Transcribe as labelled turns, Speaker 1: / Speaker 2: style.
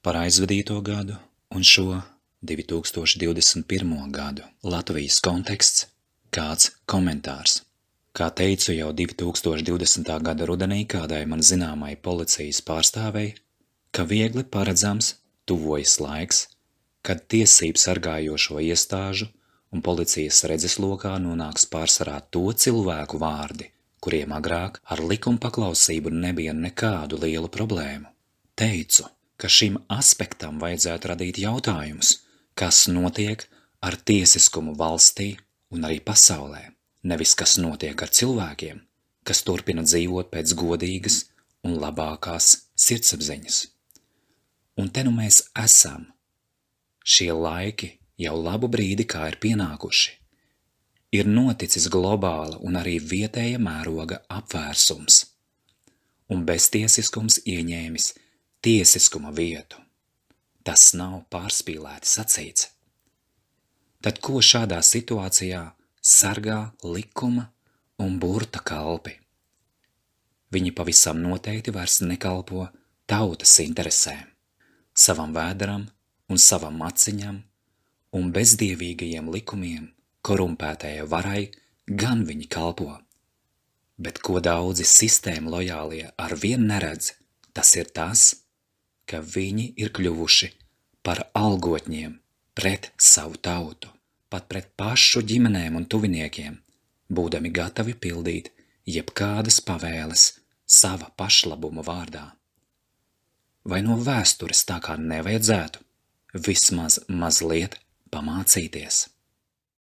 Speaker 1: par aizvadīto gadu un šo 2021. gadu. Latvijas konteksts, kāds komentārs. Kā teicu jau 2020. gada rudenī kādai man zināmai policijas pārstāvei, ka viegli paredzams tuvojas laiks, kad tiesību sargājošo iestāžu un policijas redzeslokā nonāks pārsvarā to cilvēku vārdi, kuriem agrāk ar likumpaklausību nebija nekādu lielu problēmu. Teicu, ka šim aspektam vajadzētu radīt jautājumus, kas notiek ar tiesiskumu valstī un arī pasaulē, nevis kas notiek ar cilvēkiem, kas turpina dzīvot pēc godīgas un labākās sirdsapziņas. Un te nu mēs esam. Šie laiki jau labu brīdi kā ir pienākuši. Ir noticis globāla un arī vietēja mēroga apvērsums, un beztiesiskums ieņēmis tiesiskuma vietu. Tas nav pārspīlēti sacīts. Tad ko šādā situācijā sargā likuma un burta kalpi? Viņi pavisam noteikti vairs nekalpo tautas interesēm, savam vēderam un savam maciņam, un bezdievīgajiem likumiem, korumpētajai varai gan viņi kalpo. Bet ko daudzi sistēmu lojālie arvien neredz, tas ir tas, ka viņi ir kļuvuši par algotņiem pret savu tautu, pat pret pašu ģimenēm un tuviniekiem, būdami gatavi pildīt jebkādas pavēles sava pašlabuma vārdā. Vai no vēstures tā kā nevajadzētu vismaz mazliet pamācīties?